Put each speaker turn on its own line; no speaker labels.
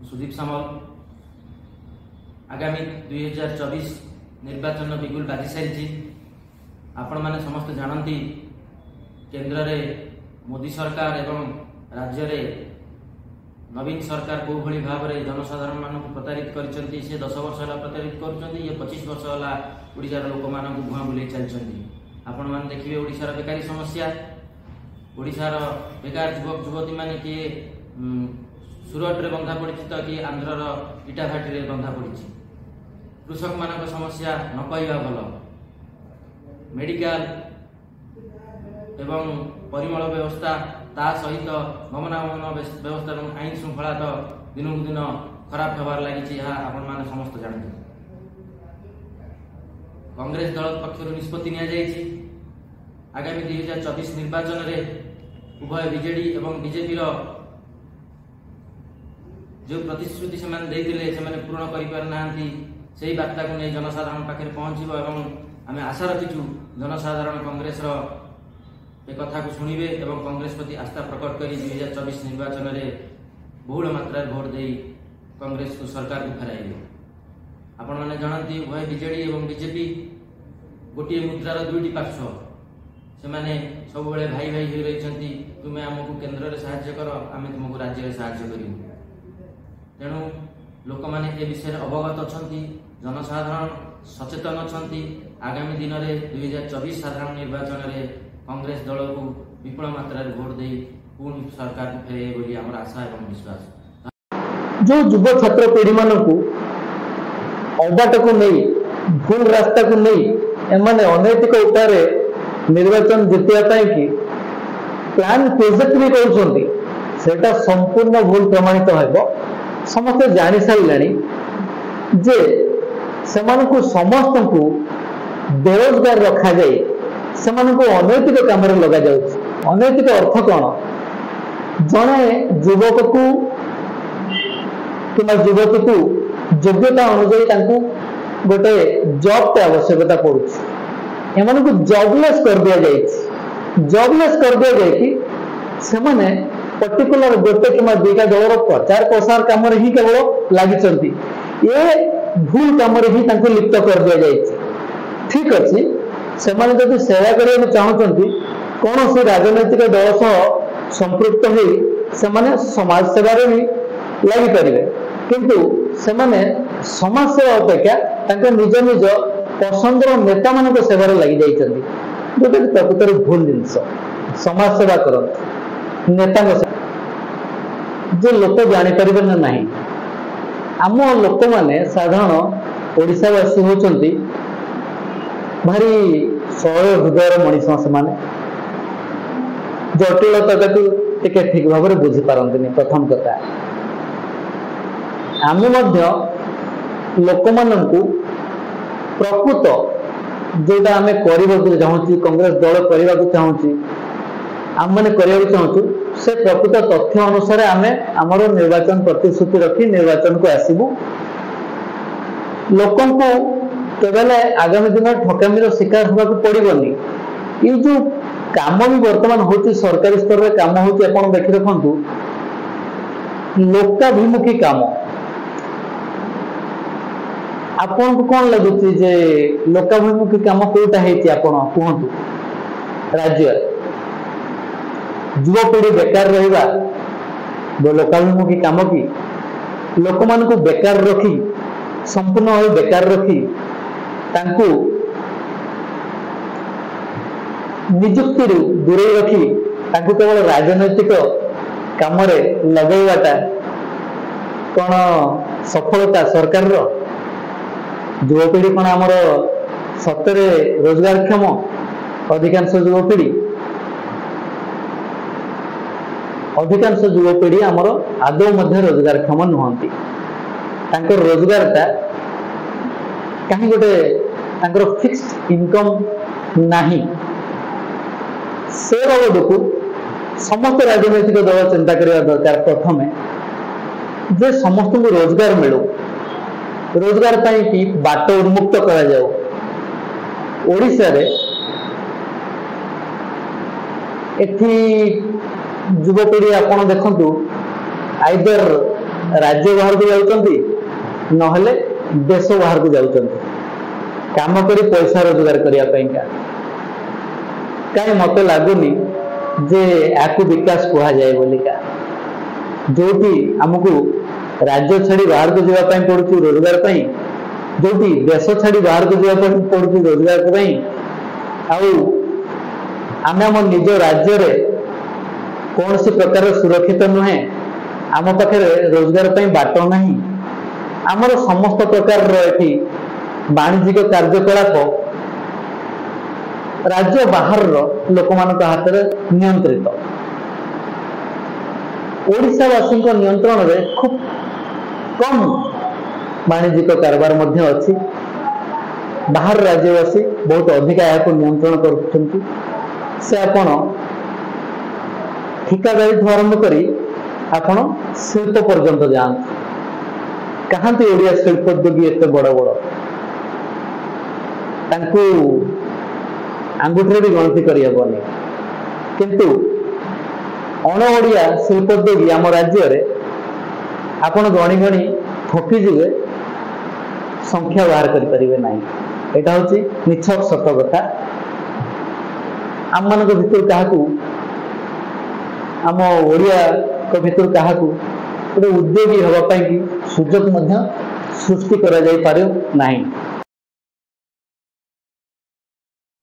सुदीप सामल आगामी 2024 निर्वाचन बिगुल बाजी सारी आपण मैंने समस्त जानती केंद्र रे मोदी सरकार एवं राज्य रे नवीन सरकार को भली भाव में जनसाधारण मान प्रतारित कर 10 वर्ष है प्रतारित कर 25 वर्ष है ओडिशार लोक मान भुआ बुले चलती आपण मैंने देखिए ओडिशार बेकारी समस्या ओडिशार बेकार युवक युवती माने किए सूरत रे बंधा पड़ी तो कि आंध्रर इटाभाटी रे बंधा पड़ी कृषक मान समस्या न कहवा भल मेडिकल एवं परिमल व्यवस्था ता सहित गमनागमन व्यवस्था और आईन श्रृंखला तो दिन को दिन खराब होबार लगी आपण मैंने समस्त जानते कांग्रेस दल पक्षर निष्पत्ति आगामी 2024 निर्वाचन में उभय बीजेडी एवं बीजेपी जो प्रतिश्रुति से पूर्ण कर बार्ता को नहीं जनसाधारण पाखे पहुंचब और आम आशा रखीचु जनसाधारण कांग्रेस एक कथा को शुणवे और कांग्रेस प्रति आस्था प्रकट कर 2024 निर्वाचन में बहुल मात्रा भोट दे कांग्रेस को सरकार को फेराइबे। आपण मैंने जानती उभय बीजेडी और बीजेपी गोटे मुद्रार दुईटी पार्श्व से माने सब भाई भाई हो रही तुम्हें आमको केन्द्र में साहाय्य कर आम तुमको राज्य में साहाय्य करूँ तेणु लोक मैंने ए विषय अवगत अच्छा जनसाधारण सचेतन अच्छा आगामी दिन में 2024 साधारण निर्वाचन में कांग्रेस दल को विपुल मात्रा भोट दे पुणी सरकार को फेरे बोली आम आशा और विश्वास।
जो युव छात्र पीढ़ी मान अबाट को नहीं भूल रास्ता को नहीं एमाने अनैतिक उपाय निर्वाचन जितवा कि प्लान प्रोजेक्ट भी कहते सेटा संपूर्ण भूल प्रमाणित हो समस्त जानी सारे जे सेमानकु समस्त को बेरोजगार रखा जाए सेमानकु अनैतिक काम लगा जाउछि। अनैतिक अर्थ कौन जड़े युवक को कि युवती को योग्यता अनुजाई गोटे जॉब के आवश्यकता पड़ुछि एमान को जॉबलेस कर दिया जाए जॉबलेस कर दिया जाए कि सेमाने पर्टिकुलर गोटे कि दुईटा दलर प्रचार प्रसार कम ही केवल लगी ये भूल कम ही लिप्त कर दि जाए। ठीक अच्छे से जब सेवा करने चाहते कौन से राजनैतिक दल सह संपृक्त हो समाज सेवार भी लगी पारे किंतु सेमाने समाज सेवा अपेक्षा निज निज पसंदर नेता मान सेवार लगी जाइए जोटा प्रकृत भूल जिनस समाज सेवा करते नेता जो लोक जापर ना आम लोक मैंने साधारण ओडिशावासी होती भारी सरल हृदय मनीष से जटिलता को टिके ठीक भाव में बुझी पारती प्रथम कथा आम लोक मानू प्रकृत जोटा आम करने चाहूँ कांग्रेस दल करने को चाहूँ आम मैंने करने चाहूँ से प्रकृत तथ्य अनुसार आम आमर निर्वाचन प्रतिश्रुति रखी निर्वाचन को आसबू लोक केवल आगामी दिन ठकामी शिकार होगा पड़ोनी ये जो काम भी वर्तमान होती सरकारी स्तर में काम होती आप देखी रखु लोकाभिमुखी काम आपन को कौन लगुच जे लोकाभिमुखी काम कोटा है कहतु राज्य युवपीढ़ी बेकार रहा लोकाभिमुखी काम कि लोक मान को बेकार रखी संपूर्ण भाव बेकार रखी तांकु निजुक्ति दूरे रखी तांकु केवल राजनैतिक काम लगेवाटा कौन सफलता सरकार युवपीढ़ी कौन आमर सतरे रोजगारक्षम अधिकांश युवपीढ़ी आमर आदौ मध्य रोजगारक्षम नुहति रोजगारटा कहीं गोटे फिक्स्ड इनकम नहीं से बाबद को समस्त राजनैतिक दल चिंता करने दरकार प्रथम जे समस्त को रोजगार मिलू रोजगार कि बाट उन्मुक्त कर युवपीढ़ी आप देखु आइदर राज्य बाहर को जाउछंती नहले देश बाहर को जाउछंती काम करी पैसा रोजगार करिया पैंका काई मते लागुनी जे आकु विकास कुहा जाए बोलिका जोटी हमकु राज्य छाड़ी बाहर को जावा पई पड़ुची रोजगार पई जोटी देश छाड़ी बाहर को जावा पई पड़ुची रोजगार पई आउ आमे हम निज राज्य रे कौन सी प्रकार सुरक्षित नुहे आम पाखे रोजगार पई बाट नहीं आमर समस्त प्रकार एठी वाणिज्यिक कार्यकलाप राज्य बाहर लोक मान हाथ में नियंत्रित ओडिशावासी नियंत्रण में खूब कम वाणिज्यिक कारबार मध्य अच्छी बाहर राज्यवासी बहुत अधिक यहाँ नियंत्रण कर से आपण ठिकादारी आरंभ करी आपण शिल्प पर्यंत जाते कहांती ओडिया शिल्पोद्योगी एत बड़ बड़ तांकु आंगुठे भी गणति करहबनी किंतु अण ओडिया शिल्पोद्योगी आम राज्य रे आपण गणी गणी थकी जिवे संख्या बाहर करें ना यहाँ हूँ निछक सत कथा आम मान भर क्या आम ओडिया भर क्या गोटे उद्योगी हाँपाई सुजोग सृष्टि करा जाई पारे नहीं।